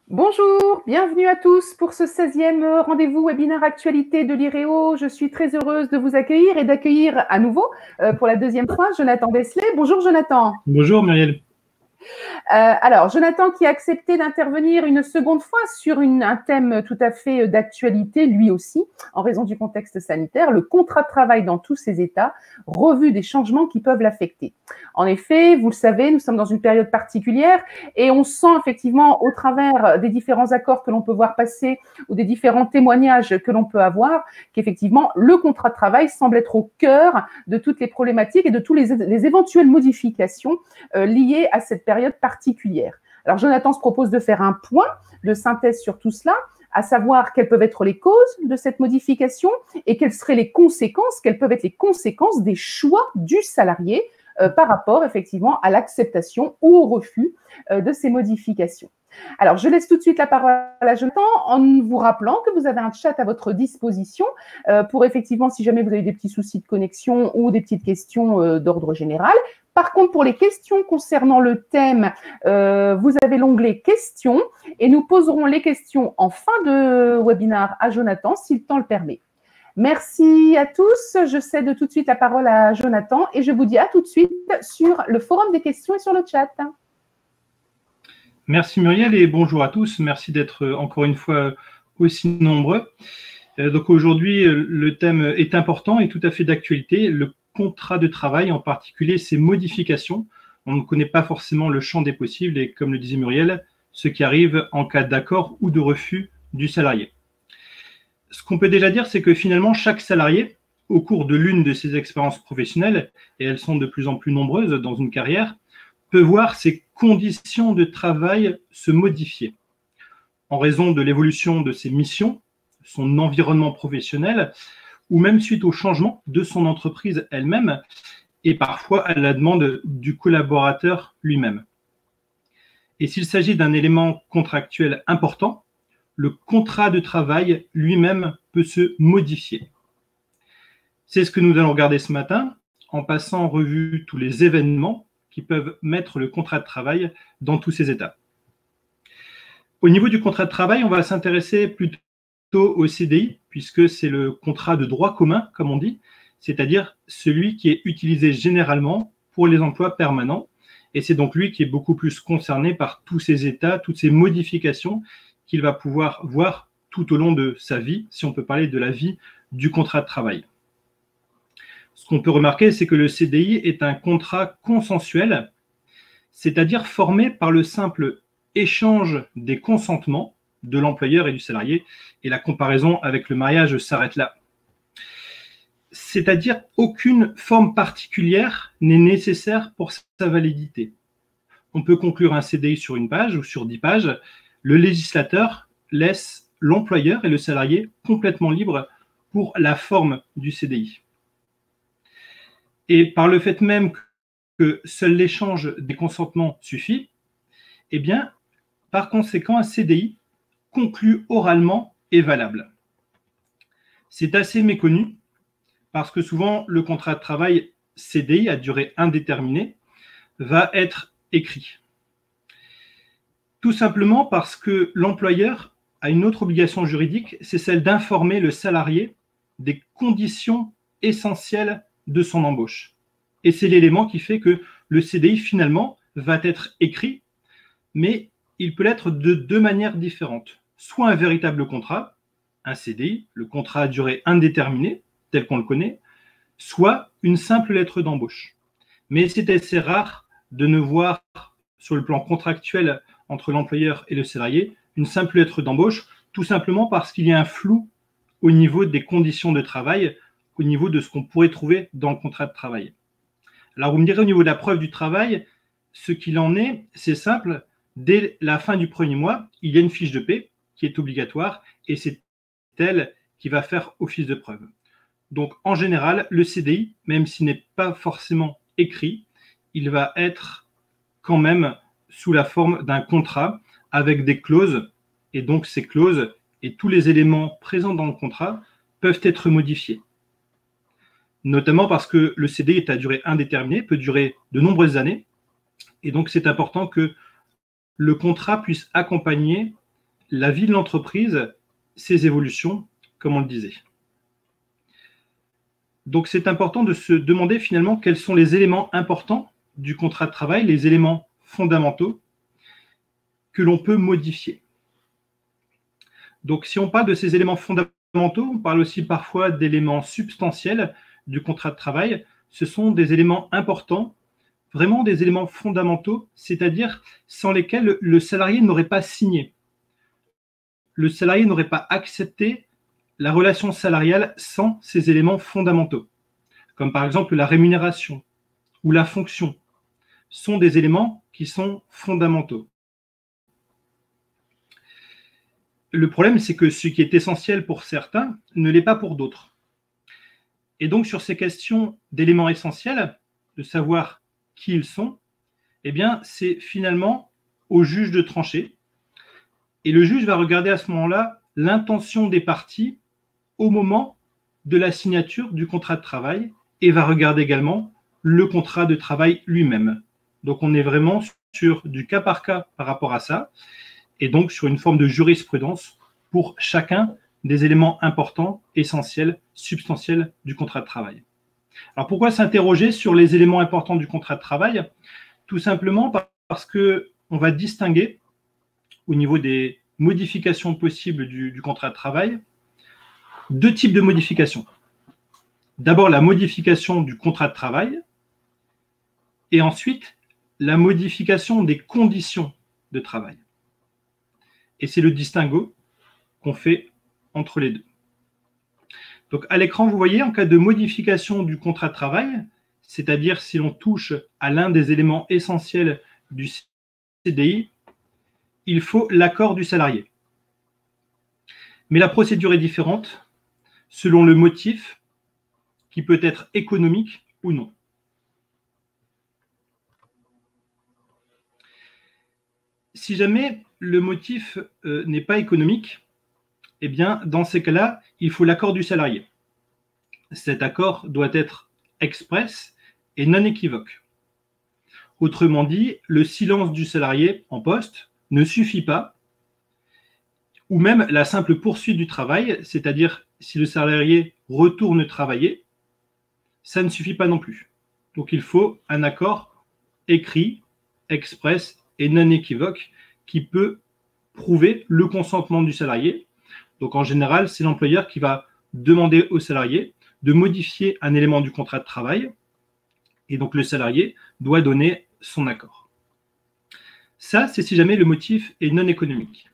Bonjour, bienvenue à tous pour ce 16e rendez-vous webinaire actualité de l'IREO. Je suis très heureuse de vous accueillir et d'accueillir à nouveau pour la deuxième fois Jonathan Deslay. Bonjour Jonathan. Bonjour Muriel. Alors, Jonathan qui a accepté d'intervenir une seconde fois sur un thème tout à fait d'actualité, lui aussi, en raison du contexte sanitaire, le contrat de travail dans tous ses états, revue des changements qui peuvent l'affecter. En effet, vous le savez, nous sommes dans une période particulière et on sent effectivement au travers des différents accords que l'on peut voir passer ou des différents témoignages que l'on peut avoir qu'effectivement, le contrat de travail semble être au cœur de toutes les problématiques et de toutes les éventuelles modifications liées à cette période particulière. Alors, Jonathan se propose de faire un point de synthèse sur tout cela, à savoir quelles peuvent être les causes de cette modification et quelles seraient les conséquences, quelles peuvent être les conséquences des choix du salarié par rapport effectivement à l'acceptation ou au refus de ces modifications. Alors, je laisse tout de suite la parole à Jonathan en vous rappelant que vous avez un chat à votre disposition pour effectivement, si jamais vous avez des petits soucis de connexion ou des petites questions d'ordre général. Par contre, pour les questions concernant le thème, vous avez l'onglet questions et nous poserons les questions en fin de webinaire à Jonathan, si le temps le permet. Merci à tous. Je cède tout de suite la parole à Jonathan et je vous dis à tout de suite sur le forum des questions et sur le chat. Merci Muriel et bonjour à tous. Merci d'être encore une fois aussi nombreux. Donc aujourd'hui, le thème est important et tout à fait d'actualité. Le contrat de travail, en particulier ses modifications. On ne connaît pas forcément le champ des possibles et comme le disait Muriel, ce qui arrive en cas d'accord ou de refus du salarié. Ce qu'on peut déjà dire, c'est que finalement, chaque salarié, au cours de l'une de ses expériences professionnelles, et elles sont de plus en plus nombreuses dans une carrière, peut voir ses conditions de travail se modifier en raison de l'évolution de ses missions, son environnement professionnel, ou même suite au changement de son entreprise elle-même, et parfois à la demande du collaborateur lui-même. Et s'il s'agit d'un élément contractuel important, le contrat de travail lui-même peut se modifier. C'est ce que nous allons regarder ce matin en passant en revue tous les événements qui peuvent mettre le contrat de travail dans tous ses états. Au niveau du contrat de travail, on va s'intéresser plutôt au CDI, puisque c'est le contrat de droit commun, comme on dit, c'est-à-dire celui qui est utilisé généralement pour les emplois permanents. Et c'est donc lui qui est beaucoup plus concerné par tous ces états, toutes ces modifications qu'il va pouvoir voir tout au long de sa vie, si on peut parler de la vie du contrat de travail. Ce qu'on peut remarquer, c'est que le CDI est un contrat consensuel, c'est-à-dire formé par le simple échange des consentements de l'employeur et du salarié, et la comparaison avec le mariage s'arrête là. C'est-à-dire aucune forme particulière n'est nécessaire pour sa validité. On peut conclure un CDI sur une page ou sur 10 pages. Le législateur laisse l'employeur et le salarié complètement libres pour la forme du CDI. Et par le fait même que seul l'échange des consentements suffit, eh bien, par conséquent, un CDI conclu oralement est valable. C'est assez méconnu parce que souvent, le contrat de travail CDI à durée indéterminée va être écrit. Tout simplement parce que l'employeur a une autre obligation juridique, c'est celle d'informer le salarié des conditions essentielles de son embauche. Et c'est l'élément qui fait que le CDI, finalement, va être écrit, mais il peut l'être de deux manières différentes. Soit un véritable contrat, un CDI, le contrat à durée indéterminée, tel qu'on le connaît, soit une simple lettre d'embauche. Mais c'est assez rare de ne voir, sur le plan contractuel entre l'employeur et le salarié, une simple lettre d'embauche, tout simplement parce qu'il y a un flou au niveau des conditions de travail, au niveau de ce qu'on pourrait trouver dans le contrat de travail. Alors vous me direz au niveau de la preuve du travail, ce qu'il en est, c'est simple, dès la fin du premier mois, il y a une fiche de paie qui est obligatoire et c'est elle qui va faire office de preuve. Donc en général, le CDI, même s'il n'est pas forcément écrit, il va être quand même sous la forme d'un contrat avec des clauses et donc ces clauses et tous les éléments présents dans le contrat peuvent être modifiés. Notamment parce que le CDI est à durée indéterminée, peut durer de nombreuses années et donc c'est important que le contrat puisse accompagner la vie de l'entreprise, ses évolutions, comme on le disait. Donc, c'est important de se demander finalement quels sont les éléments importants du contrat de travail, les éléments fondamentaux que l'on peut modifier. Donc, si on parle de ces éléments fondamentaux, on parle aussi parfois d'éléments substantiels du contrat de travail. Ce sont des éléments importants, vraiment des éléments fondamentaux, c'est-à-dire sans lesquels le salarié n'aurait pas signé. Le salarié n'aurait pas accepté la relation salariale sans ces éléments fondamentaux, comme par exemple la rémunération ou la fonction, sont des éléments qui sont fondamentaux. Le problème, c'est que ce qui est essentiel pour certains ne l'est pas pour d'autres. Et donc, sur ces questions d'éléments essentiels, de savoir qui ils sont, eh bien, c'est finalement au juge de trancher. Et le juge va regarder à ce moment-là l'intention des parties au moment de la signature du contrat de travail et va regarder également le contrat de travail lui-même. Donc, on est vraiment sur du cas par cas par rapport à ça et donc sur une forme de jurisprudence pour chacun des éléments importants, essentiels, substantiels du contrat de travail. Alors, pourquoi s'interroger sur les éléments importants du contrat de travail? Tout simplement parce qu'on va distinguer au niveau des modifications possibles du contrat de travail deux types de modifications. D'abord, la modification du contrat de travail et ensuite, la modification des conditions de travail. Et c'est le distinguo qu'on fait entre les deux. Donc, à l'écran, vous voyez, en cas de modification du contrat de travail, c'est-à-dire si l'on touche à l'un des éléments essentiels du CDI, il faut l'accord du salarié. Mais la procédure est différente selon le motif qui peut être économique ou non. Si jamais le motif n'est pas économique, eh bien, dans ces cas-là, il faut l'accord du salarié. Cet accord doit être express et non équivoque. Autrement dit, le silence du salarié en poste ne suffit pas, ou même la simple poursuite du travail, c'est-à-dire si le salarié retourne travailler, ça ne suffit pas non plus. Donc il faut un accord écrit, express et non équivoque qui peut prouver le consentement du salarié. Donc en général, c'est l'employeur qui va demander au salarié de modifier un élément du contrat de travail et donc le salarié doit donner son accord. Ça, c'est si jamais le motif est non économique.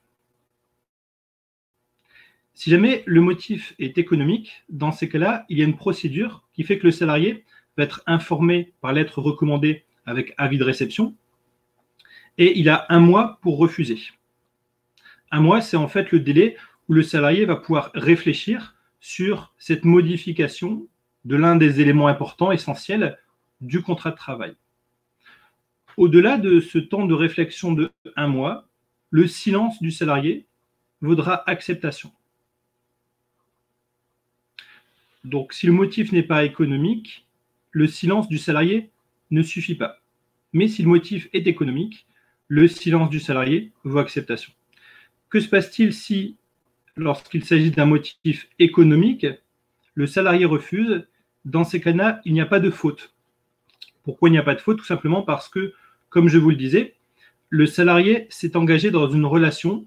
Si jamais le motif est économique, dans ces cas-là, il y a une procédure qui fait que le salarié va être informé par lettre recommandée avec avis de réception et il a 1 mois pour refuser. 1 mois, c'est en fait le délai où le salarié va pouvoir réfléchir sur cette modification de l'un des éléments importants, essentiels du contrat de travail. Au-delà de ce temps de réflexion de 1 mois, le silence du salarié vaudra acceptation. Donc, si le motif n'est pas économique, le silence du salarié ne suffit pas. Mais si le motif est économique, le silence du salarié vaut acceptation. Que se passe-t-il si, lorsqu'il s'agit d'un motif économique, le salarié refuse? Dans ces cas-là, il n'y a pas de faute. Pourquoi il n'y a pas de faute? Tout simplement parce que, comme je vous le disais, le salarié s'est engagé dans une relation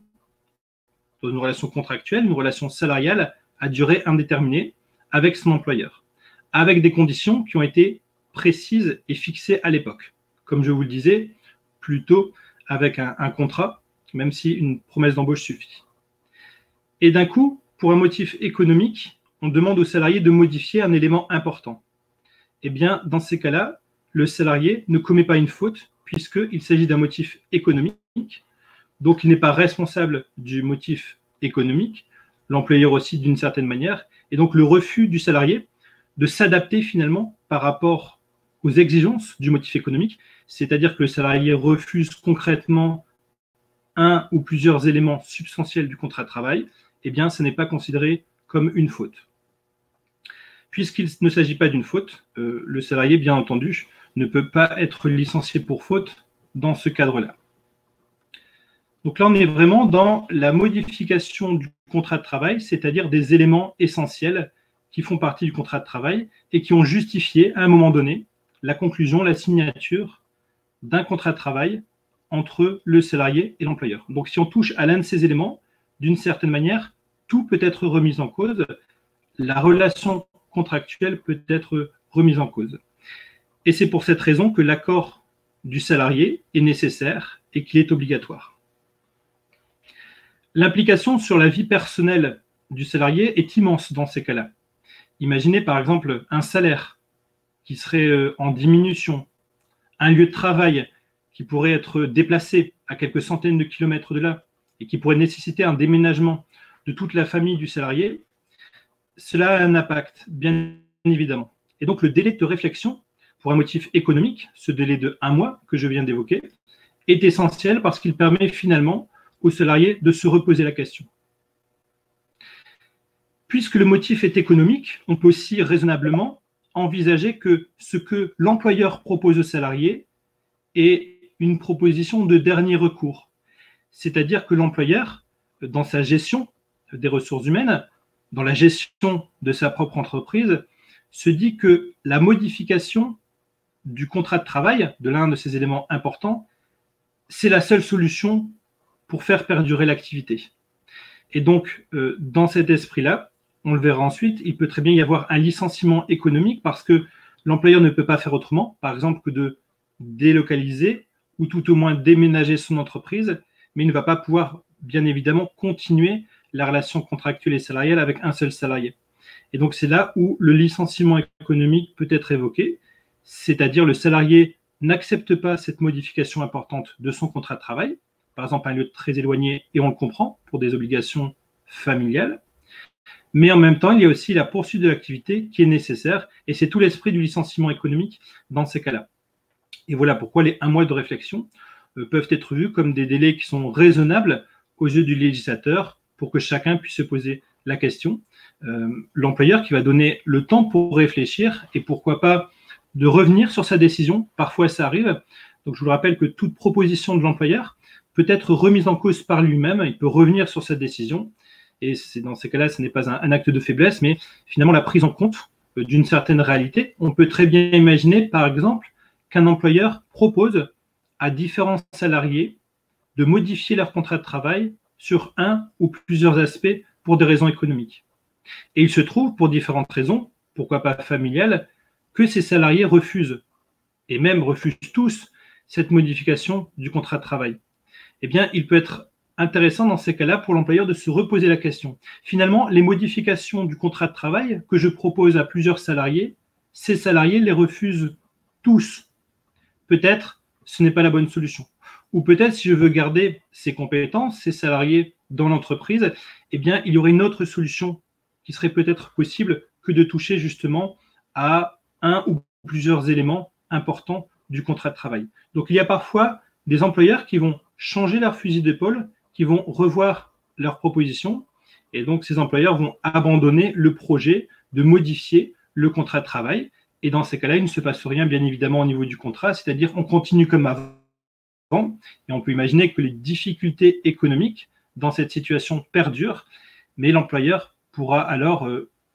contractuelle, une relation salariale à durée indéterminée avec son employeur, avec des conditions qui ont été précises et fixées à l'époque. Comme je vous le disais, plutôt avec un contrat, même si une promesse d'embauche suffit. Et d'un coup, pour un motif économique, on demande au salarié de modifier un élément important. Eh bien, dans ces cas-là, le salarié ne commet pas une faute puisqu'il s'agit d'un motif économique, donc il n'est pas responsable du motif économique, l'employeur aussi d'une certaine manière, et donc le refus du salarié de s'adapter finalement par rapport aux exigences du motif économique, c'est-à-dire que le salarié refuse concrètement un ou plusieurs éléments substantiels du contrat de travail, eh bien, ce n'est pas considéré comme une faute. Puisqu'il ne s'agit pas d'une faute, le salarié, bien entendu, ne peut pas être licencié pour faute dans ce cadre-là. Donc là, on est vraiment dans la modification du contrat de travail, c'est-à-dire des éléments essentiels qui font partie du contrat de travail et qui ont justifié, à un moment donné, la conclusion, la signature d'un contrat de travail entre le salarié et l'employeur. Donc, si on touche à l'un de ces éléments, d'une certaine manière, tout peut être remis en cause. La relation contractuelle peut être remise en cause. Et c'est pour cette raison que l'accord du salarié est nécessaire et qu'il est obligatoire. L'implication sur la vie personnelle du salarié est immense dans ces cas-là. Imaginez par exemple un salaire qui serait en diminution, un lieu de travail qui pourrait être déplacé à quelques centaines de kilomètres de là et qui pourrait nécessiter un déménagement de toute la famille du salarié. Cela a un impact, bien évidemment. Et donc le délai de réflexion pour un motif économique, ce délai de 1 mois que je viens d'évoquer, est essentiel parce qu'il permet finalement au salarié de se reposer la question. Puisque le motif est économique, on peut aussi raisonnablement envisager que ce que l'employeur propose au salarié est une proposition de dernier recours. C'est-à-dire que l'employeur, dans sa gestion des ressources humaines, dans la gestion de sa propre entreprise, se dit que la modification du contrat de travail, de l'un de ces éléments importants, c'est la seule solution pour faire perdurer l'activité. Et donc, dans cet esprit-là, on le verra ensuite, il peut très bien y avoir un licenciement économique parce que l'employeur ne peut pas faire autrement, par exemple, que de délocaliser ou tout au moins déménager son entreprise, mais il ne va pas pouvoir, bien évidemment, continuer la relation contractuelle et salariale avec un seul salarié. Et donc, c'est là où le licenciement économique peut être évoqué, c'est-à-dire le salarié n'accepte pas cette modification importante de son contrat de travail, par exemple un lieu très éloigné, et on le comprend, pour des obligations familiales, mais en même temps, il y a aussi la poursuite de l'activité qui est nécessaire, et c'est tout l'esprit du licenciement économique dans ces cas-là. Et voilà pourquoi les 1 mois de réflexion peuvent être vus comme des délais qui sont raisonnables aux yeux du législateur pour que chacun puisse se poser la question. L'employeur qui va donner le temps pour réfléchir et pourquoi pas de revenir sur sa décision. Parfois, ça arrive. Donc, je vous rappelle que toute proposition de l'employeur peut être remise en cause par lui-même. Il peut revenir sur sa décision. Et dans ces cas-là, ce n'est pas un acte de faiblesse, mais finalement la prise en compte d'une certaine réalité. On peut très bien imaginer, par exemple, qu'un employeur propose à différents salariés de modifier leur contrat de travail sur un ou plusieurs aspects pour des raisons économiques. Et il se trouve, pour différentes raisons, pourquoi pas familiales, que ces salariés refusent, et même refusent tous, cette modification du contrat de travail. Eh bien, il peut être intéressant dans ces cas-là pour l'employeur de se reposer la question. Finalement, les modifications du contrat de travail que je propose à plusieurs salariés, ces salariés les refusent tous. Peut-être ce n'est pas la bonne solution. Ou peut-être si je veux garder ces compétences, ces salariés dans l'entreprise, eh bien, il y aurait une autre solution qui serait peut-être possible que de toucher justement à un ou plusieurs éléments importants du contrat de travail. Donc, il y a parfois des employeurs qui vont changer leur fusil d'épaule, qui vont revoir leurs propositions, et donc ces employeurs vont abandonner le projet de modifier le contrat de travail. Et dans ces cas-là, il ne se passe rien, bien évidemment, au niveau du contrat, c'est-à-dire on continue comme avant, et on peut imaginer que les difficultés économiques dans cette situation perdurent, mais l'employeur pourra alors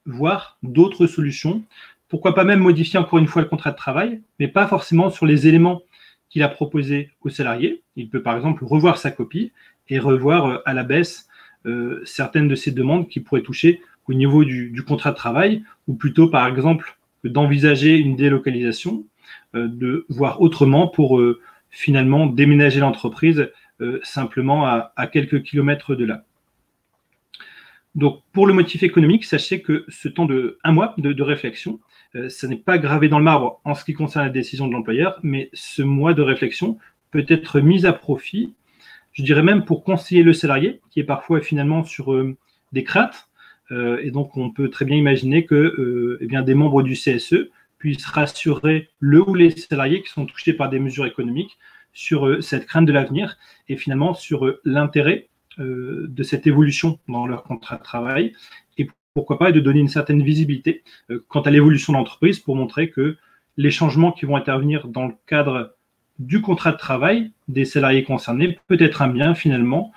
voir d'autres solutions. Pourquoi pas même modifier encore une fois le contrat de travail, mais pas forcément sur les éléments qu'il a proposés aux salariés. Il peut par exemple revoir sa copie et revoir à la baisse certaines de ces demandes qui pourraient toucher au niveau du contrat de travail, ou plutôt par exemple d'envisager une délocalisation, de voir autrement pour finalement déménager l'entreprise simplement à quelques kilomètres de là. Donc, pour le motif économique, sachez que ce temps de 1 mois de réflexion, ça n'est pas gravé dans le marbre en ce qui concerne la décision de l'employeur, mais ce mois de réflexion peut être mis à profit, je dirais même pour conseiller le salarié, qui est parfois finalement sur des craintes. Et donc, on peut très bien imaginer que eh bien, des membres du CSE puissent rassurer le ou les salariés qui sont touchés par des mesures économiques sur cette crainte de l'avenir et finalement sur l'intérêt de cette évolution dans leur contrat de travail et pourquoi pas de donner une certaine visibilité quant à l'évolution de l'entreprise pour montrer que les changements qui vont intervenir dans le cadre du contrat de travail des salariés concernés peut être un bien finalement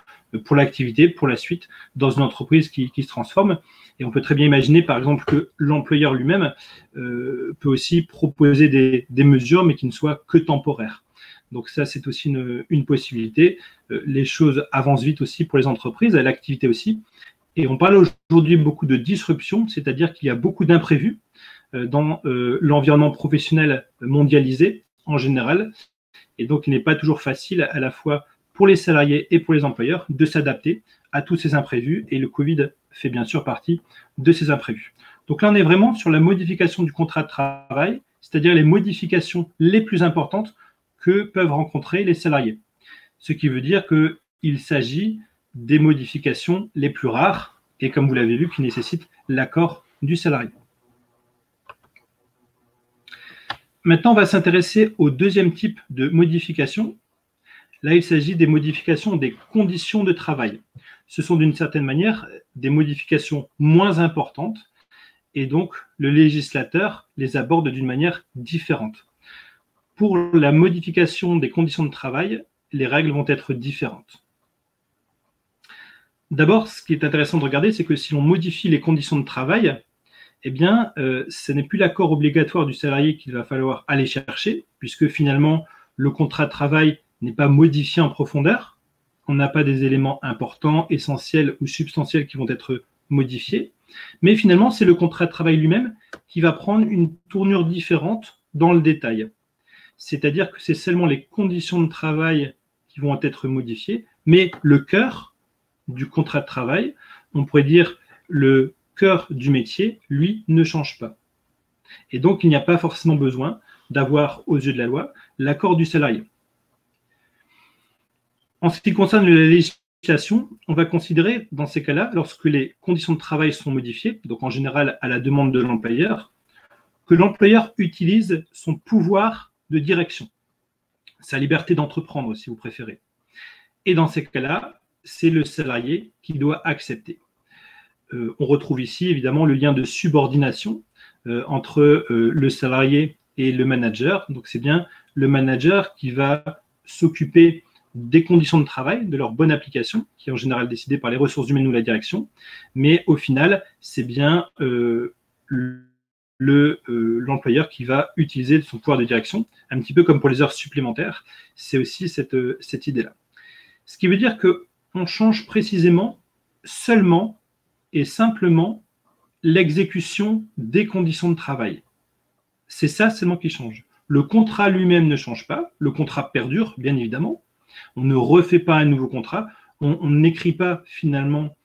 pour l'activité, pour la suite, dans une entreprise qui se transforme. Et on peut très bien imaginer, par exemple, que l'employeur lui-même peut aussi proposer des mesures, mais qui ne soient que temporaires. Donc ça, c'est aussi une possibilité. Les choses avancent vite aussi pour les entreprises, à l'activité aussi. Et on parle aujourd'hui beaucoup de disruption, c'est-à-dire qu'il y a beaucoup d'imprévus dans l'environnement professionnel mondialisé en général. Et donc, il n'est pas toujours facile à la fois pour les salariés et pour les employeurs de s'adapter à tous ces imprévus. Et le Covid fait bien sûr partie de ces imprévus. Donc là, on est vraiment sur la modification du contrat de travail, c'est-à-dire les modifications les plus importantes que peuvent rencontrer les salariés. Ce qui veut dire qu'il s'agit des modifications les plus rares et, comme vous l'avez vu, qui nécessitent l'accord du salarié. Maintenant, on va s'intéresser au deuxième type de modification. Là, il s'agit des modifications des conditions de travail. Ce sont d'une certaine manière des modifications moins importantes et donc le législateur les aborde d'une manière différente. Pour la modification des conditions de travail, les règles vont être différentes. D'abord, ce qui est intéressant de regarder, c'est que si l'on modifie les conditions de travail, eh bien, ce n'est plus l'accord obligatoire du salarié qu'il va falloir aller chercher, puisque finalement, le contrat de travail n'est pas modifié en profondeur. On n'a pas des éléments importants, essentiels ou substantiels qui vont être modifiés. Mais finalement, c'est le contrat de travail lui-même qui va prendre une tournure différente dans le détail. C'est-à-dire que c'est seulement les conditions de travail qui vont être modifiées, mais le cœur du contrat de travail, on pourrait dire le cœur du métier, lui, ne change pas. Et donc, il n'y a pas forcément besoin d'avoir, aux yeux de la loi, l'accord du salarié. En ce qui concerne la législation, on va considérer, dans ces cas-là, lorsque les conditions de travail sont modifiées, donc en général à la demande de l'employeur, que l'employeur utilise son pouvoir de direction, sa liberté d'entreprendre, si vous préférez. Et dans ces cas-là, c'est le salarié qui doit accepter. On retrouve ici, évidemment, le lien de subordination entre le salarié et le manager. Donc, c'est bien le manager qui va s'occuper des conditions de travail, de leur bonne application, qui est en général décidée par les ressources humaines ou la direction. Mais au final, c'est bien l'employeur qui va utiliser son pouvoir de direction, un petit peu comme pour les heures supplémentaires. C'est aussi cette idée-là. Ce qui veut dire qu'on change précisément seulement et simplement l'exécution des conditions de travail. C'est ça seulement qui change. Le contrat lui-même ne change pas, le contrat perdure, bien évidemment. On ne refait pas un nouveau contrat, on n'écrit pas finalement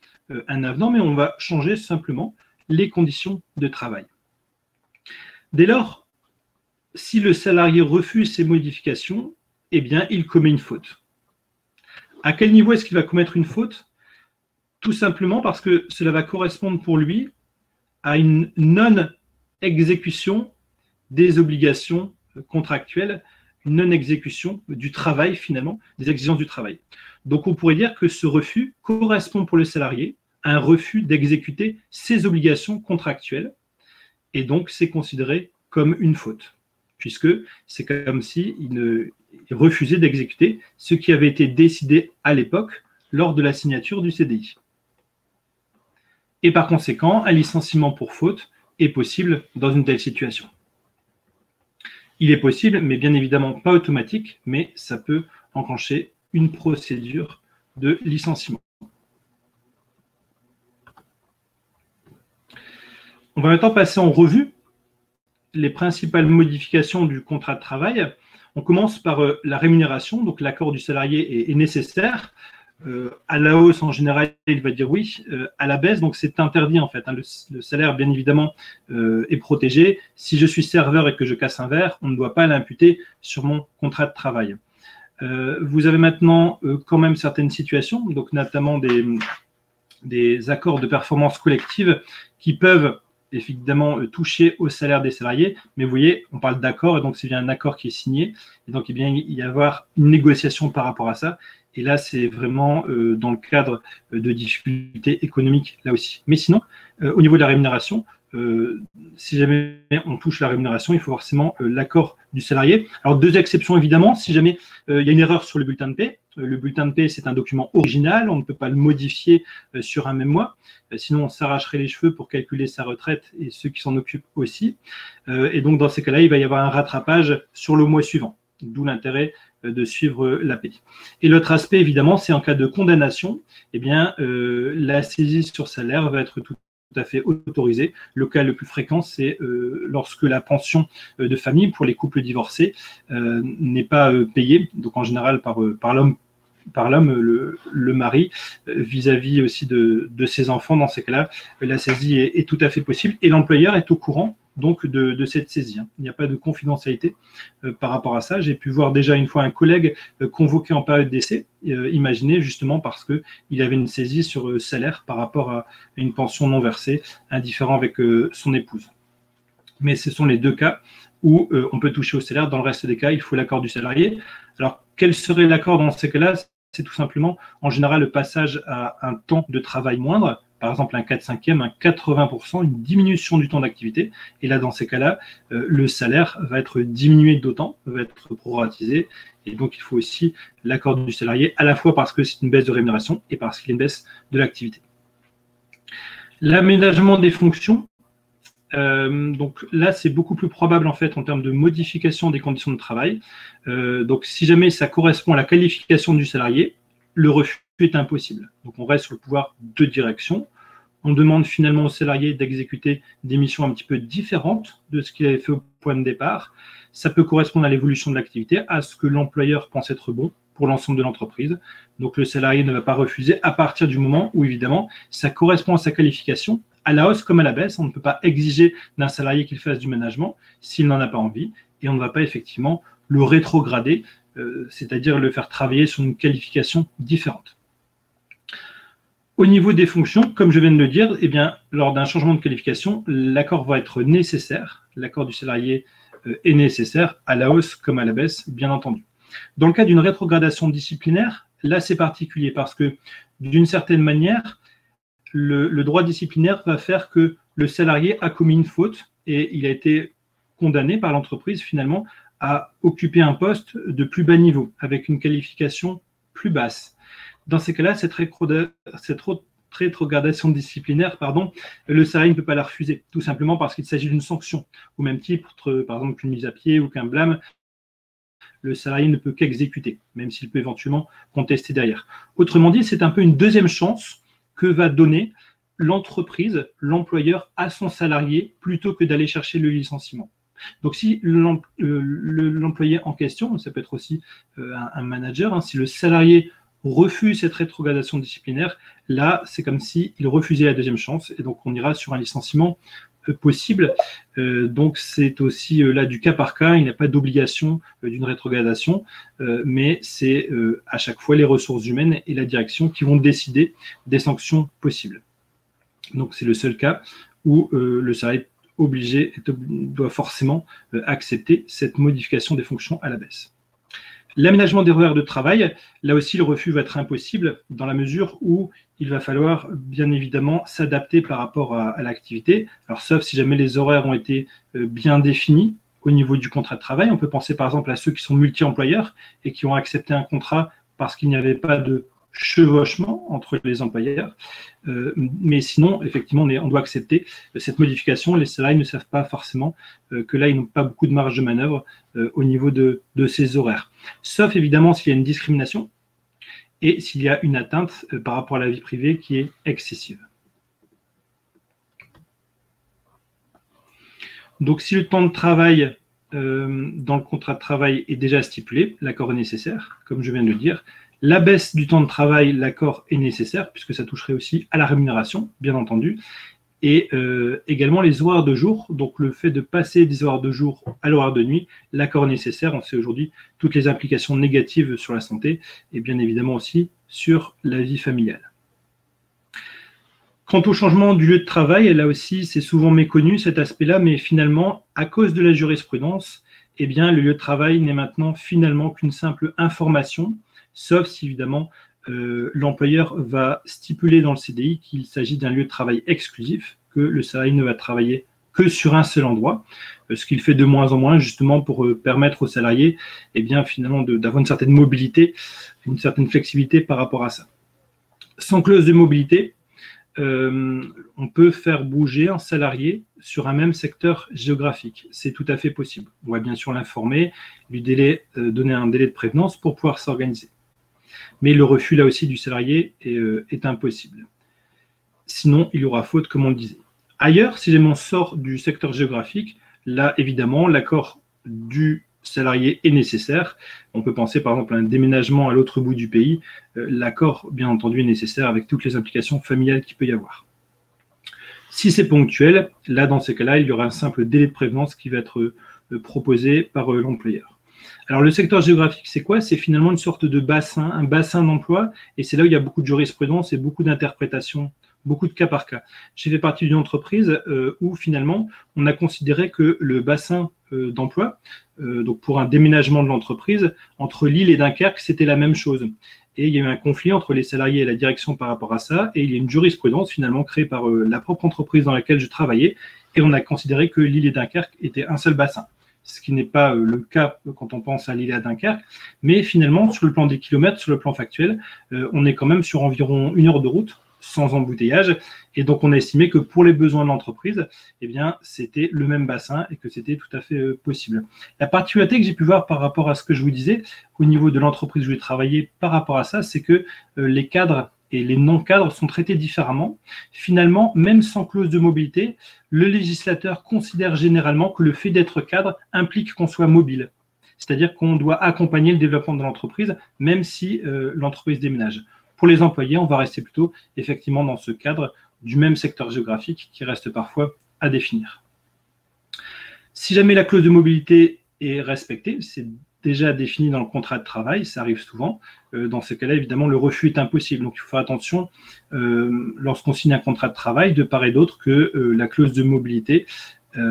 un avenant, mais on va changer simplement les conditions de travail. Dès lors, si le salarié refuse ces modifications, eh bien, il commet une faute. À quel niveau est-ce qu'il va commettre une faute? Tout simplement parce que cela va correspondre pour lui à une non-exécution des obligations contractuelles, une non-exécution du travail finalement, des exigences du travail. Donc on pourrait dire que ce refus correspond pour le salarié à un refus d'exécuter ses obligations contractuelles et donc c'est considéré comme une faute, puisque c'est comme s'il refusait d'exécuter ce qui avait été décidé à l'époque lors de la signature du CDI. Et par conséquent, un licenciement pour faute est possible dans une telle situation. Il est possible, mais bien évidemment pas automatique, mais ça peut enclencher une procédure de licenciement. On va maintenant passer en revue les principales modifications du contrat de travail. On commence par la rémunération, donc l'accord du salarié est nécessaire. À la hausse, en général, il va dire oui. À la baisse, donc c'est interdit en fait. Le salaire, bien évidemment, est protégé. Si je suis serveur et que je casse un verre, on ne doit pas l'imputer sur mon contrat de travail. Vous avez maintenant quand même certaines situations, donc notamment des accords de performance collective qui peuvent évidemment toucher au salaire des salariés, mais vous voyez, on parle d'accord, et donc c'est bien un accord qui est signé, et donc il va y avoir une négociation par rapport à ça, et là c'est vraiment dans le cadre de difficultés économiques là aussi. Mais sinon, au niveau de la rémunération, si jamais on touche la rémunération, il faut forcément l'accord du salarié. Alors, deux exceptions, évidemment. Si jamais il y a une erreur sur le bulletin de paie, le bulletin de paie, c'est un document original, on ne peut pas le modifier sur un même mois, sinon on s'arracherait les cheveux pour calculer sa retraite et ceux qui s'en occupent aussi. Et donc, dans ces cas-là, il va y avoir un rattrapage sur le mois suivant, d'où l'intérêt de suivre la paie. Et l'autre aspect, évidemment, c'est en cas de condamnation, eh bien, la saisie sur salaire va être tout à fait autorisée. Le cas le plus fréquent, c'est lorsque la pension de famille pour les couples divorcés n'est pas payée, donc en général par l'homme, le mari, vis-à-vis aussi de ses enfants. Dans ces cas-là, la saisie est tout à fait possible et l'employeur est au courant donc de cette saisie. Il n'y a pas de confidentialité par rapport à ça. J'ai pu voir déjà une fois un collègue convoqué en période d'essai, imaginez justement parce qu'il avait une saisie sur salaire par rapport à une pension non versée, indifférent avec son épouse. Mais ce sont les deux cas où on peut toucher au salaire. Dans le reste des cas, il faut l'accord du salarié. Alors, quel serait l'accord dans ces cas-là? C'est tout simplement, en général, le passage à un temps de travail moindre, par exemple un 4/5e, un 80%, une diminution du temps d'activité. Et là, dans ces cas-là, le salaire va être diminué d'autant, va être proratisé. Et donc, il faut aussi l'accord du salarié, à la fois parce que c'est une baisse de rémunération et parce qu'il y a une baisse de l'activité. L'aménagement des fonctions. Donc là, c'est beaucoup plus probable en fait en termes de modification des conditions de travail. Donc si jamais ça correspond à la qualification du salarié, le refus est impossible. Donc on reste sur le pouvoir de direction. On demande finalement au salarié d'exécuter des missions un petit peu différentes de ce qu'il avait fait au point de départ. Ça peut correspondre à l'évolution de l'activité, à ce que l'employeur pense être bon pour l'ensemble de l'entreprise. Donc le salarié ne va pas refuser à partir du moment où évidemment ça correspond à sa qualification, à la hausse comme à la baisse. On ne peut pas exiger d'un salarié qu'il fasse du management s'il n'en a pas envie et on ne va pas effectivement le rétrograder, c'est-à-dire le faire travailler sur une qualification différente. Au niveau des fonctions, comme je viens de le dire, eh bien, lors d'un changement de qualification, l'accord va être nécessaire. L'accord du salarié est nécessaire à la hausse comme à la baisse, bien entendu. Dans le cas d'une rétrogradation disciplinaire, là c'est particulier parce que d'une certaine manière, le droit disciplinaire va faire que le salarié a commis une faute et il a été condamné par l'entreprise finalement à occuper un poste de plus bas niveau, avec une qualification plus basse. Dans ces cas-là, cette rétrogradation disciplinaire, le salarié ne peut pas la refuser, tout simplement parce qu'il s'agit d'une sanction, au même titre, par exemple, qu'une mise à pied ou qu'un blâme. Le salarié ne peut qu'exécuter, même s'il peut éventuellement contester derrière. Autrement dit, c'est un peu une deuxième chance que va donner l'entreprise, l'employeur à son salarié, plutôt que d'aller chercher le licenciement. Donc si l'employé en question, ça peut être aussi un manager, si le salarié refuse cette rétrogradation disciplinaire, là c'est comme s'il refusait la deuxième chance et donc on ira sur un licenciement possible. Donc c'est aussi là du cas par cas, il n'y a pas d'obligation d'une rétrogradation, mais c'est à chaque fois les ressources humaines et la direction qui vont décider des sanctions possibles. Donc c'est le seul cas où le salarié doit forcément accepter cette modification des fonctions à la baisse. L'aménagement des horaires de travail, là aussi le refus va être impossible dans la mesure où il va falloir bien évidemment s'adapter par rapport à l'activité. Alors sauf si jamais les horaires ont été bien définis au niveau du contrat de travail. On peut penser par exemple à ceux qui sont multi-employeurs et qui ont accepté un contrat parce qu'il n'y avait pas de chevauchement entre les employeurs. Mais sinon, effectivement, on doit accepter cette modification. Les salariés ne savent pas forcément que là, ils n'ont pas beaucoup de marge de manœuvre au niveau de ces horaires. Sauf évidemment s'il y a une discrimination et s'il y a une atteinte par rapport à la vie privée qui est excessive. Donc, si le temps de travail dans le contrat de travail est déjà stipulé, l'accord est nécessaire, comme je viens de le dire. La baisse du temps de travail, l'accord est nécessaire, puisque ça toucherait aussi à la rémunération, bien entendu, et également les horaires de jour, donc le fait de passer des horaires de jour à l'horaire de nuit, l'accord est nécessaire. On sait aujourd'hui toutes les implications négatives sur la santé, et bien évidemment aussi sur la vie familiale. Quant au changement du lieu de travail, là aussi, c'est souvent méconnu cet aspect-là, mais finalement, à cause de la jurisprudence, eh bien, le lieu de travail n'est maintenant finalement qu'une simple information, sauf si évidemment l'employeur va stipuler dans le CDI qu'il s'agit d'un lieu de travail exclusif, que le salarié ne va travailler que sur un seul endroit, ce qu'il fait de moins en moins justement pour permettre aux salariés finalement d'avoir une certaine mobilité, une certaine flexibilité par rapport à ça. Sans clause de mobilité, on peut faire bouger un salarié sur un même secteur géographique. C'est tout à fait possible. On va bien sûr l'informer, lui donner un délai de prévenance pour pouvoir s'organiser. Mais le refus, là aussi, du salarié est impossible. Sinon, il y aura faute, comme on le disait. Ailleurs, si jamais on sort du secteur géographique, là, évidemment, l'accord du salarié est nécessaire. On peut penser, par exemple, à un déménagement à l'autre bout du pays. L'accord, bien entendu, est nécessaire avec toutes les implications familiales qu'il peut y avoir. Si c'est ponctuel, là, dans ces cas-là, il y aura un simple délai de prévenance qui va être proposé par l'employeur. Alors, le secteur géographique, c'est quoi? C'est finalement une sorte de bassin, un bassin d'emploi, et c'est là où il y a beaucoup de jurisprudence et beaucoup d'interprétations, beaucoup de cas par cas. J'ai fait partie d'une entreprise où finalement, on a considéré que le bassin d'emploi, donc pour un déménagement de l'entreprise, entre Lille et Dunkerque, c'était la même chose. Et il y a eu un conflit entre les salariés et la direction par rapport à ça, et il y a une jurisprudence finalement créée par la propre entreprise dans laquelle je travaillais, et on a considéré que Lille et Dunkerque étaient un seul bassin. Ce qui n'est pas le cas quand on pense à Lille et à Dunkerque, mais finalement, sur le plan des kilomètres, sur le plan factuel, on est quand même sur environ 1 heure de route, sans embouteillage, et donc on a estimé que pour les besoins de l'entreprise, c'était le même bassin et que c'était tout à fait possible. La particularité que j'ai pu voir par rapport à ce que je vous disais, au niveau de l'entreprise où j'ai travaillé par rapport à ça, c'est que les cadres et les non-cadres sont traités différemment. Finalement, même sans clause de mobilité, le législateur considère généralement que le fait d'être cadre implique qu'on soit mobile. C'est-à-dire qu'on doit accompagner le développement de l'entreprise, même si l'entreprise déménage. Pour les employés, on va rester plutôt effectivement dans ce cadre du même secteur géographique qui reste parfois à définir. Si jamais la clause de mobilité est respectée, c'est déjà défini dans le contrat de travail, ça arrive souvent. Dans ces cas-là, évidemment, le refus est impossible. Donc, il faut faire attention lorsqu'on signe un contrat de travail, de part et d'autre, que la clause de mobilité,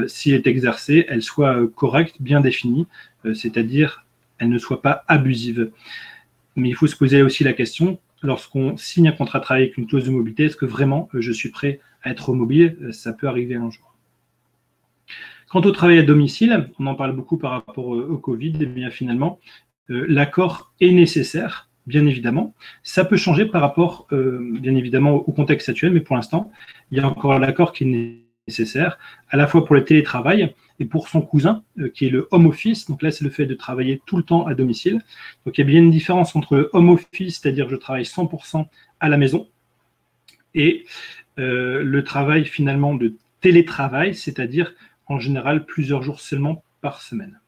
si elle est exercée, elle soit correcte, bien définie, c'est-à-dire elle ne soit pas abusive. Mais il faut se poser aussi la question, lorsqu'on signe un contrat de travail avec une clause de mobilité, est-ce que vraiment je suis prêt à être mobile? Ça peut arriver un jour. Quant au travail à domicile, on en parle beaucoup par rapport au Covid, et bien finalement, l'accord est nécessaire, bien évidemment. Ça peut changer par rapport, bien évidemment, au contexte actuel, mais pour l'instant, il y a encore l'accord qui est nécessaire, à la fois pour le télétravail et pour son cousin, qui est le home office. Donc là, c'est le fait de travailler tout le temps à domicile. Donc il y a bien une différence entre le home office, c'est-à-dire je travaille 100% à la maison, et le travail finalement de télétravail, c'est-à-dire en général plusieurs jours seulement par semaine.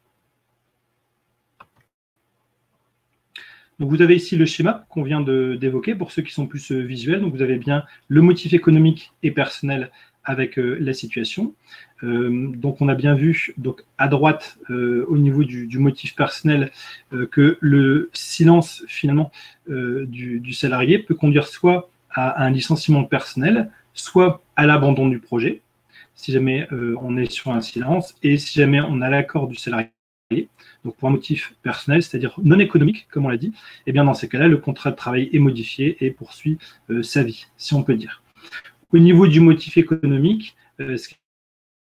Donc vous avez ici le schéma qu'on vient d'évoquer pour ceux qui sont plus visuels. Donc vous avez bien le motif économique et personnel avec la situation. Donc on a bien vu donc, à droite au niveau du motif personnel que le silence finalement du salarié peut conduire soit à un licenciement personnel, soit à l'abandon du projet, si jamais on est sur un silence, et si jamais on a l'accord du salarié, donc pour un motif personnel, c'est-à-dire non économique, comme on l'a dit, et bien dans ces cas-là, le contrat de travail est modifié et poursuit sa vie, si on peut dire. Au niveau du motif économique, ce qui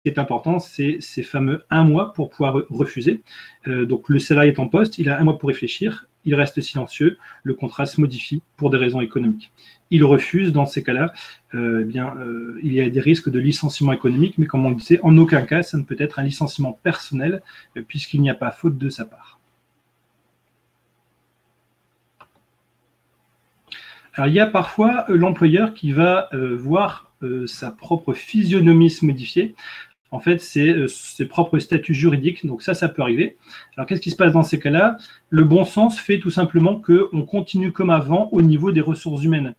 est important, c'est ces fameux 1 mois pour pouvoir refuser. Donc le salarié est en poste, il a 1 mois pour réfléchir, il reste silencieux, le contrat se modifie pour des raisons économiques. Il refuse, dans ces cas-là, il y a des risques de licenciement économique, mais comme on le disait, en aucun cas, ça ne peut être un licenciement personnel, puisqu'il n'y a pas faute de sa part. Alors, il y a parfois l'employeur qui va voir sa propre physionomie se modifier. En fait, c'est ses propres statuts juridiques, donc ça peut arriver. Alors, qu'est-ce qui se passe dans ces cas-là? Le bon sens fait tout simplement qu'on continue comme avant au niveau des ressources humaines.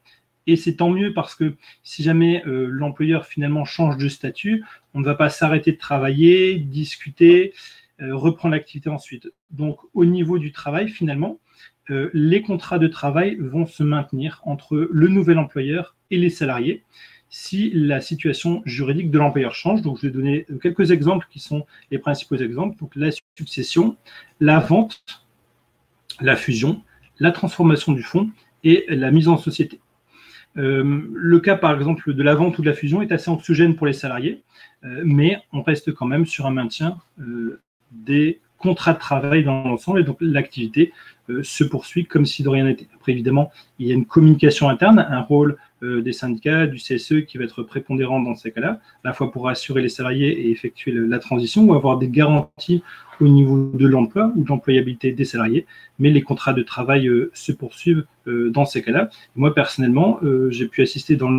Et c'est tant mieux parce que si jamais l'employeur finalement change de statut, on ne va pas s'arrêter de travailler, discuter, reprendre l'activité ensuite. Donc, au niveau du travail, finalement, les contrats de travail vont se maintenir entre le nouvel employeur et les salariés si la situation juridique de l'employeur change. Donc, je vais donner quelques exemples qui sont les principaux exemples. Donc, la succession, la vente, la fusion, la transformation du fonds et la mise en société. Le cas, par exemple, de la vente ou de la fusion est assez anxiogène pour les salariés, mais on reste quand même sur un maintien des contrats de travail dans l'ensemble, et donc l'activité se poursuit comme si de rien n'était. Après, évidemment, il y a une communication interne, un rôle des syndicats, du CSE qui va être prépondérant dans ces cas-là, à la fois pour rassurer les salariés et effectuer la transition, ou avoir des garanties au niveau de l'emploi ou de l'employabilité des salariés, mais les contrats de travail se poursuivent dans ces cas-là. Moi, personnellement, j'ai pu assister dans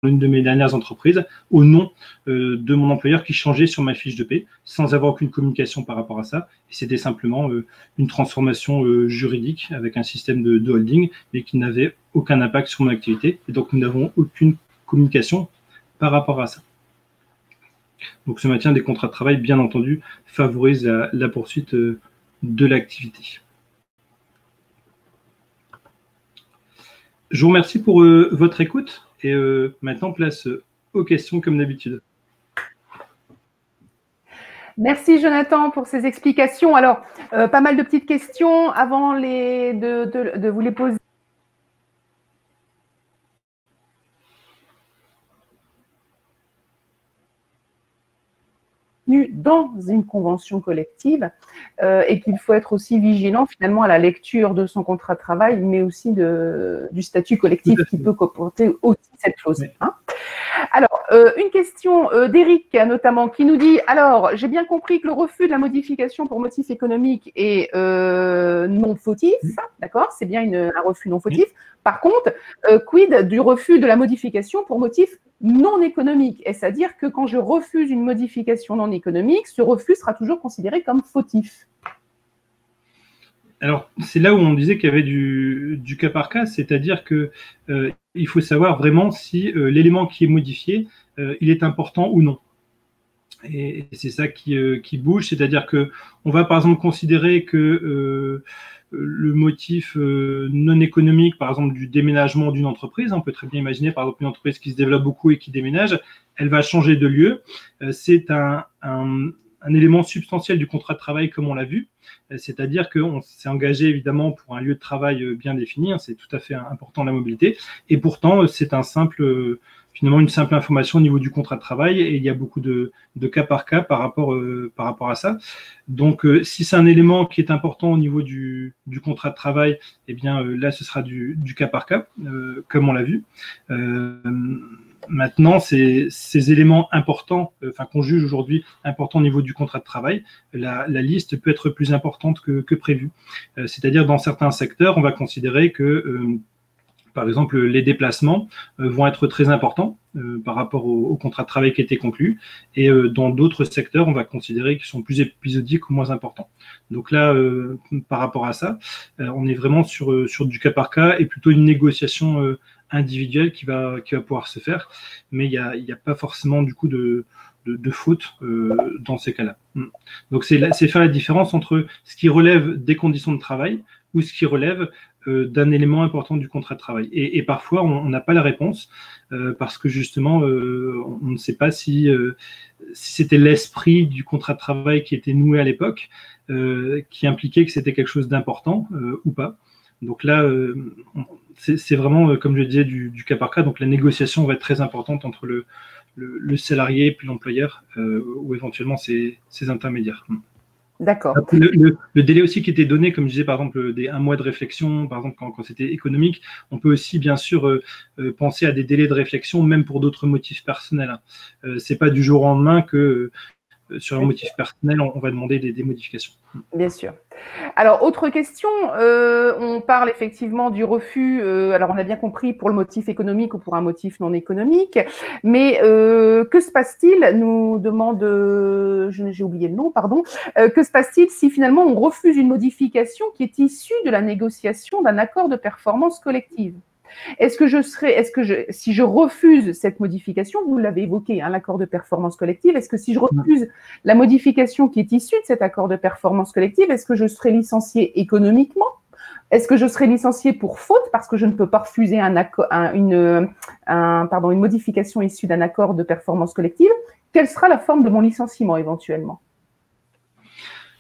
l'une de mes dernières entreprises au nom de mon employeur qui changeait sur ma fiche de paie sans avoir aucune communication par rapport à ça. Et c'était simplement une transformation juridique avec un système de holding, mais qui n'avait aucun impact sur mon activité. Et donc, nous n'avons aucune communication par rapport à ça. Donc, ce maintien des contrats de travail, bien entendu, favorise la poursuite de l'activité. Je vous remercie pour votre écoute. Et maintenant, place aux questions comme d'habitude. Merci Jonathan pour ces explications. Alors, pas mal de petites questions avant de vous les poser. Dans une convention collective et qu'il faut être aussi vigilant finalement à la lecture de son contrat de travail, mais aussi du statut collectif qui peut comporter aussi cette clause. Oui. Hein. Alors, une question d'Éric notamment qui nous dit, alors j'ai bien compris que le refus de la modification pour motif économique est non fautif, d'accord, c'est bien un refus non fautif. Par contre, quid du refus de la modification pour motif non économique? C'est-à-dire que quand je refuse une modification non économique, ce refus sera toujours considéré comme fautif. Alors, c'est là où on disait qu'il y avait du cas par cas, c'est-à-dire que il faut savoir vraiment si l'élément qui est modifié, il est important ou non. Et c'est ça qui bouge, c'est-à-dire que on va par exemple considérer que le motif non économique, par exemple du déménagement d'une entreprise, on peut très bien imaginer par exemple une entreprise qui se développe beaucoup et qui déménage, elle va changer de lieu. C'est un élément substantiel du contrat de travail comme on l'a vu, c'est-à-dire qu'on s'est engagé évidemment pour un lieu de travail bien défini, hein, c'est tout à fait important la mobilité, et pourtant c'est finalement une simple information au niveau du contrat de travail, et il y a beaucoup de cas par cas par rapport à ça. Donc si c'est un élément qui est important au niveau du contrat de travail, eh bien là ce sera du cas par cas, comme on l'a vu. Maintenant, ces éléments importants, qu'on juge aujourd'hui importants au niveau du contrat de travail, la liste peut être plus importante que prévu. C'est-à-dire, dans certains secteurs, on va considérer que, par exemple, les déplacements vont être très importants par rapport au contrat de travail qui a été conclu. Et dans d'autres secteurs, on va considérer qu'ils sont plus épisodiques ou moins importants. Donc là, par rapport à ça, on est vraiment sur du cas par cas et plutôt une négociation individuelle qui va pouvoir se faire, mais il y a pas forcément du coup de faute dans ces cas-là. Donc c'est faire la différence entre ce qui relève des conditions de travail ou ce qui relève d'un élément important du contrat de travail. Et parfois, on n'a pas la réponse parce que justement, on ne sait pas si c'était l'esprit du contrat de travail qui était noué à l'époque, qui impliquait que c'était quelque chose d'important ou pas. Donc là, c'est vraiment, comme je le disais, du cas par cas. Donc la négociation va être très importante entre le salarié et puis l'employeur, ou éventuellement ses intermédiaires. D'accord. Le délai aussi qui était donné, comme je disais, par exemple, un mois de réflexion, par exemple, quand c'était économique, on peut aussi, bien sûr, penser à des délais de réflexion, même pour d'autres motifs personnels. C'est pas du jour au lendemain que sur un motif personnel, on va demander des modifications. Bien sûr. Alors, autre question, on parle effectivement du refus, alors on a bien compris pour le motif économique ou pour un motif non économique, mais que se passe-t-il, nous demande, j'ai oublié le nom, pardon, que se passe-t-il si finalement on refuse une modification qui est issue de la négociation d'un accord de performance collective ? Si je refuse cette modification, vous l'avez évoqué, hein, l'accord de performance collective, est-ce que si je refuse la modification qui est issue de cet accord de performance collective, est-ce que je serai licencié économiquement? Est-ce que je serai licencié pour faute parce que je ne peux pas refuser une modification issue d'un accord de performance collective? Quelle sera la forme de mon licenciement éventuellement?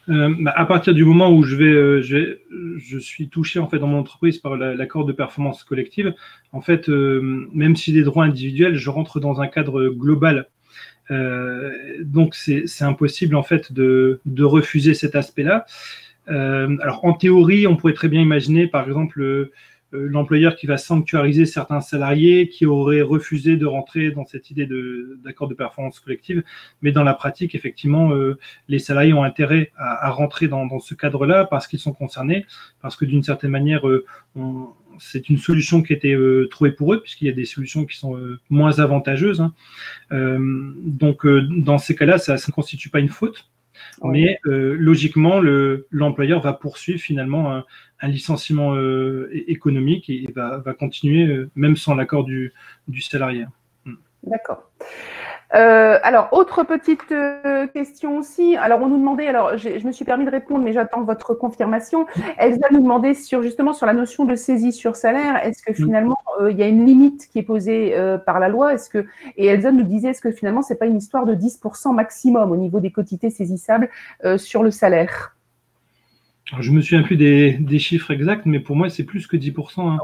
À partir du moment où je suis touché en fait dans mon entreprise par l'accord de performance collective, en fait, même si des droits individuels, je rentre dans un cadre global. Donc c'est impossible en fait de refuser cet aspect-là. Alors en théorie, on pourrait très bien imaginer, par exemple, l'employeur qui va sanctuariser certains salariés qui auraient refusé de rentrer dans cette idée d'accord de performance collective. Mais dans la pratique, effectivement, les salariés ont intérêt à rentrer dans ce cadre-là parce qu'ils sont concernés, parce que d'une certaine manière, c'est une solution qui a été trouvée pour eux, puisqu'il y a des solutions qui sont moins avantageuses. Hein. Donc, dans ces cas-là, ça ne constitue pas une faute. Oui. Mais logiquement, l'employeur va poursuivre finalement un licenciement économique et va continuer, même sans l'accord du salarié. D'accord. Alors, autre petite question aussi. Alors, on nous demandait, alors je me suis permis de répondre, mais j'attends votre confirmation. Elsa nous demandait justement sur la notion de saisie sur salaire. Est-ce que finalement, il y a une limite qui est posée par la loi? Et Elsa nous disait, est-ce que finalement, c'est pas une histoire de 10% maximum au niveau des quotités saisissables sur le salaire? Alors, je me souviens plus des chiffres exacts, mais pour moi, c'est plus que 10%. Hein.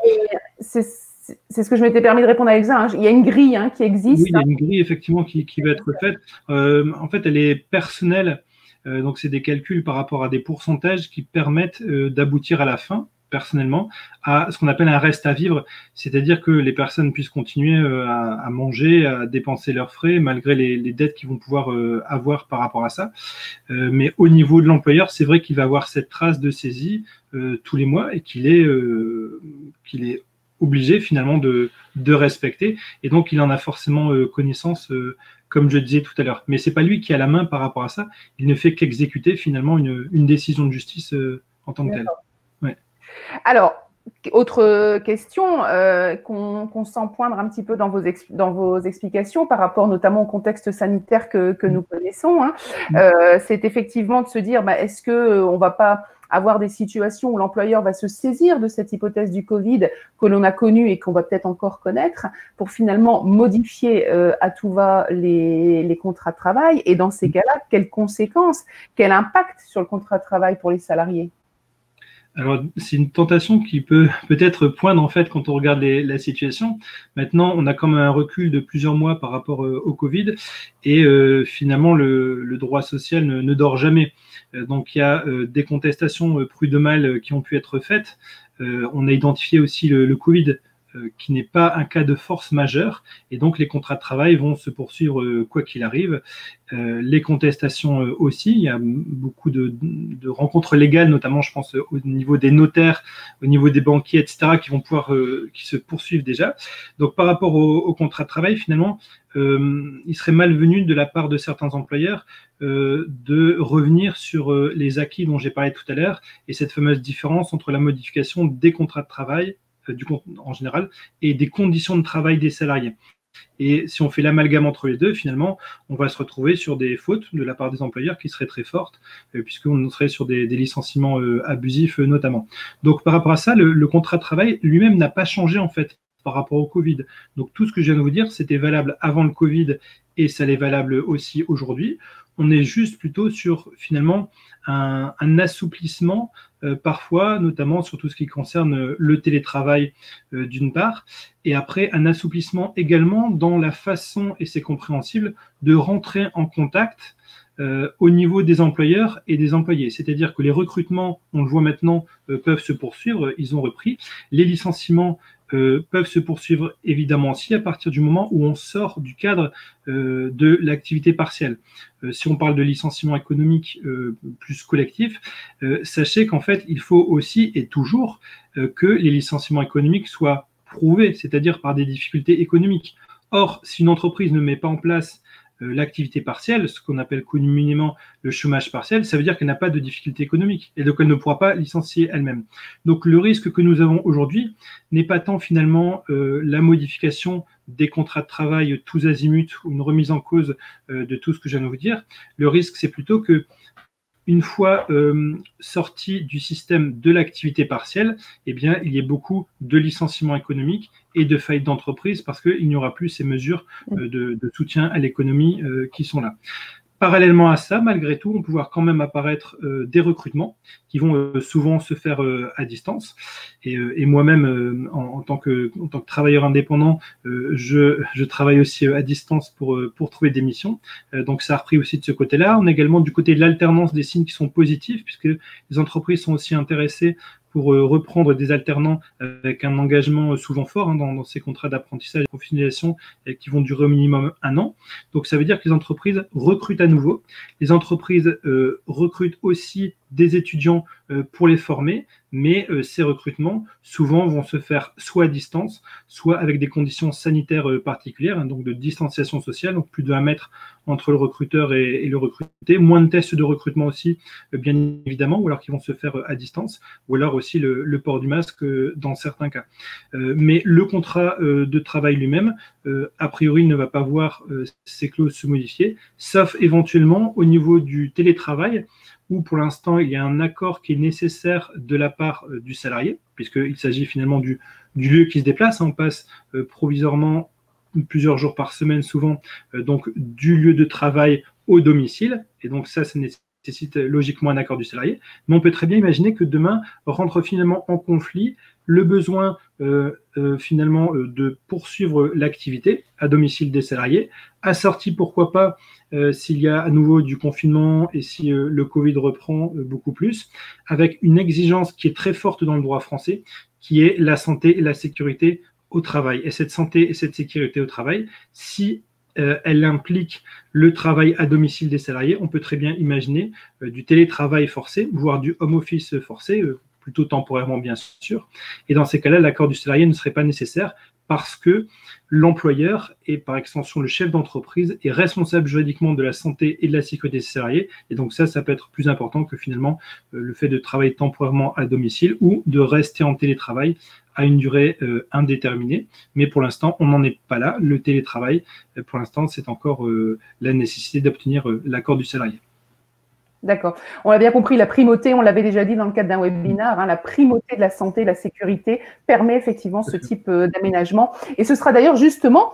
C'est ce que je m'étais permis de répondre à Elsa. Hein. Il y a une grille qui existe. Oui, il y a une grille effectivement qui va être faite. En fait, elle est personnelle. Donc, c'est des calculs par rapport à des pourcentages qui permettent d'aboutir à la fin, personnellement, à ce qu'on appelle un reste à vivre. C'est-à-dire que les personnes puissent continuer à manger, à dépenser leurs frais, malgré les dettes qu'ils vont pouvoir avoir par rapport à ça. Mais au niveau de l'employeur, c'est vrai qu'il va avoir cette trace de saisie tous les mois et qu'il est obligé finalement de respecter, et donc il en a forcément connaissance, comme je disais tout à l'heure. Mais c'est pas lui qui a la main par rapport à ça, il ne fait qu'exécuter finalement une décision de justice en tant que telle. Ouais. Alors, autre question qu'on sent poindre un petit peu dans vos explications par rapport notamment au contexte sanitaire que nous connaissons, hein, c'est effectivement de se dire, est-ce qu'on ne va pas avoir des situations où l'employeur va se saisir de cette hypothèse du Covid que l'on a connue et qu'on va peut-être encore connaître pour finalement modifier à tout va les contrats de travail. Et dans ces cas-là, quelles conséquences, quel impact sur le contrat de travail pour les salariés? Alors, c'est une tentation qui peut peut-être poindre en fait quand on regarde la situation. Maintenant, on a comme un recul de plusieurs mois par rapport au Covid et finalement, le droit social ne dort jamais. Donc, il y a des contestations prud'homales qui ont pu être faites. On a identifié aussi le Covid qui n'est pas un cas de force majeure, et donc les contrats de travail vont se poursuivre quoi qu'il arrive. Les contestations aussi, il y a beaucoup de rencontres légales, notamment je pense au niveau des notaires, au niveau des banquiers, etc., qui se poursuivent déjà. Donc par rapport au contrat de travail, finalement, il serait malvenu de la part de certains employeurs de revenir sur les acquis dont j'ai parlé tout à l'heure, et cette fameuse différence entre la modification des contrats de travail en général, et des conditions de travail des salariés. Et si on fait l'amalgame entre les deux, finalement, on va se retrouver sur des fautes de la part des employeurs qui seraient très fortes, puisqu'on serait sur des licenciements abusifs notamment. Donc par rapport à ça, le contrat de travail lui-même n'a pas changé en fait par rapport au Covid. Donc tout ce que je viens de vous dire, c'était valable avant le Covid et ça l'est valable aussi aujourd'hui. On est juste plutôt sur finalement un assouplissement parfois, notamment sur tout ce qui concerne le télétravail d'une part, et après un assouplissement également dans la façon, et c'est compréhensible, de rentrer en contact au niveau des employeurs et des employés. C'est-à-dire que les recrutements, on le voit maintenant, peuvent se poursuivre, ils ont repris. Les licenciements peuvent se poursuivre évidemment aussi à partir du moment où on sort du cadre de l'activité partielle. Si on parle de licenciement économique plus collectif, sachez qu'en fait, il faut aussi et toujours que les licenciements économiques soient prouvés, c'est-à-dire par des difficultés économiques. Or, si une entreprise ne met pas en place l'activité partielle, ce qu'on appelle communément le chômage partiel, ça veut dire qu'elle n'a pas de difficulté économique et donc elle ne pourra pas licencier elle-même. Donc le risque que nous avons aujourd'hui n'est pas tant finalement la modification des contrats de travail tous azimuts ou une remise en cause de tout ce que je viens de vous dire. Le risque, c'est plutôt que une fois sorti du système de l'activité partielle, eh bien, il y a beaucoup de licenciements économiques et de faillites d'entreprise parce qu'il n'y aura plus ces mesures de soutien à l'économie qui sont là. Parallèlement à ça, malgré tout, on peut voir quand même apparaître des recrutements qui vont souvent se faire à distance. Et moi-même, en tant que travailleur indépendant, je travaille aussi à distance pour trouver des missions. Donc ça a repris aussi de ce côté-là. On a également du côté de l'alternance des signes qui sont positifs, puisque les entreprises sont aussi intéressées pour reprendre des alternants avec un engagement souvent fort dans ces contrats d'apprentissage et de professionnalisation qui vont durer au minimum 1 an. Donc ça veut dire que les entreprises recrutent à nouveau. Les entreprises recrutent aussi des étudiants pour les former, mais ces recrutements souvent vont se faire soit à distance, soit avec des conditions sanitaires particulières, donc de distanciation sociale, donc plus de 1 mètre entre le recruteur et le recruté, moins de tests de recrutement aussi, bien évidemment, ou alors qui vont se faire à distance, ou alors aussi le port du masque dans certains cas. Mais le contrat de travail lui-même, a priori, ne va pas voir ces clauses se modifier, sauf éventuellement au niveau du télétravail, où pour l'instant, il y a un accord qui est nécessaire de la part du salarié, puisqu'il s'agit finalement du lieu qui se déplace. On passe provisoirement plusieurs jours par semaine, souvent, donc du lieu de travail au domicile. Et donc ça nécessite logiquement un accord du salarié. Mais on peut très bien imaginer que demain rentre finalement en conflit le besoin finalement de poursuivre l'activité à domicile des salariés, assorti pourquoi pas s'il y a à nouveau du confinement et si le Covid reprend beaucoup plus, avec une exigence qui est très forte dans le droit français, qui est la santé et la sécurité au travail. Et cette santé et cette sécurité au travail, si elle implique le travail à domicile des salariés, on peut très bien imaginer du télétravail forcé, voire du home office forcé, plutôt temporairement bien sûr. Et dans ces cas-là, l'accord du salarié ne serait pas nécessaire parce que l'employeur et par extension le chef d'entreprise est responsable juridiquement de la santé et de la sécurité des salariés. Et donc ça peut être plus important que finalement le fait de travailler temporairement à domicile ou de rester en télétravail à une durée indéterminée. Mais pour l'instant, on n'en est pas là. Le télétravail, pour l'instant, c'est encore la nécessité d'obtenir l'accord du salarié. D'accord. On l'a bien compris, la primauté, on l'avait déjà dit dans le cadre d'un webinaire, la primauté de la santé et de la sécurité permet effectivement ce type d'aménagement. Et ce sera d'ailleurs justement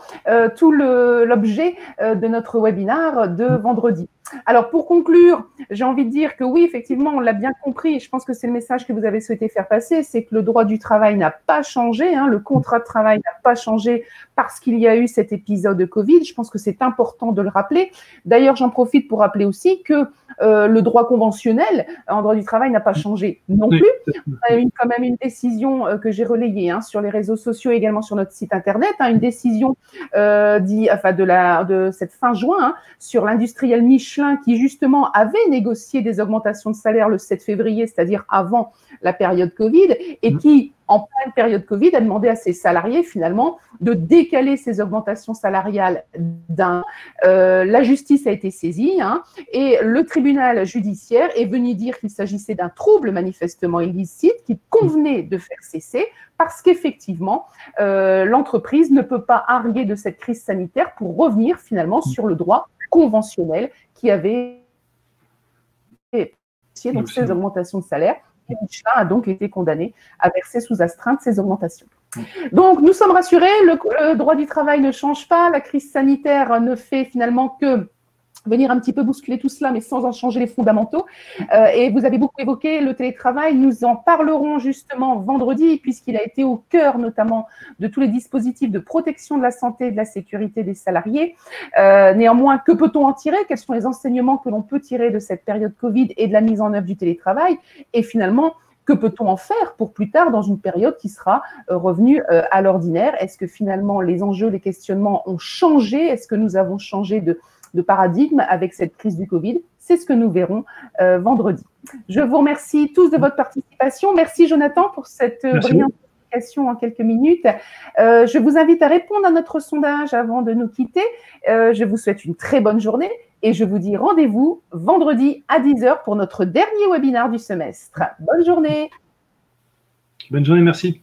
tout l'objet de notre webinaire de vendredi. Alors, pour conclure, j'ai envie de dire que oui, effectivement, on l'a bien compris, et je pense que c'est le message que vous avez souhaité faire passer, c'est que le droit du travail n'a pas changé, le contrat de travail n'a pas changé parce qu'il y a eu cet épisode de Covid. Je pense que c'est important de le rappeler. D'ailleurs, j'en profite pour rappeler aussi que le droit conventionnel en droit du travail n'a pas changé non plus. On a eu quand même une décision que j'ai relayée sur les réseaux sociaux et également sur notre site internet, une décision de cette fin juin sur l'industriel Michelin qui justement avait négocié des augmentations de salaire le 7 février, c'est-à-dire avant la période Covid, et qui, en pleine période Covid, a demandé à ses salariés finalement de décaler ces augmentations salariales d'un. La justice a été saisie et le tribunal judiciaire est venu dire qu'il s'agissait d'un trouble manifestement illicite qu'il convenait de faire cesser parce qu'effectivement, l'entreprise ne peut pas arguer de cette crise sanitaire pour revenir finalement sur le droit conventionnel qui avait donc ces augmentations de salaire. Et Michelin a donc été condamné à verser sous astreinte ces augmentations. Donc, nous sommes rassurés, le droit du travail ne change pas, la crise sanitaire ne fait finalement que venir un petit peu bousculer tout cela, mais sans en changer les fondamentaux. Et vous avez beaucoup évoqué le télétravail. Nous en parlerons justement vendredi, puisqu'il a été au cœur notamment de tous les dispositifs de protection de la santé et de la sécurité des salariés. Néanmoins, que peut-on en tirer? Quels sont les enseignements que l'on peut tirer de cette période Covid et de la mise en œuvre du télétravail? Et finalement, que peut-on en faire pour plus tard dans une période qui sera revenue à l'ordinaire? Est-ce que finalement les enjeux, les questionnements ont changé? Est-ce que nous avons changé de paradigme avec cette crise du Covid? C'est ce que nous verrons vendredi. Je vous remercie tous de votre participation. Merci Jonathan pour cette brillante explication en quelques minutes. Je vous invite à répondre à notre sondage avant de nous quitter. Je vous souhaite une très bonne journée et je vous dis rendez-vous vendredi à 10h pour notre dernier webinaire du semestre. Bonne journée. Bonne journée, merci.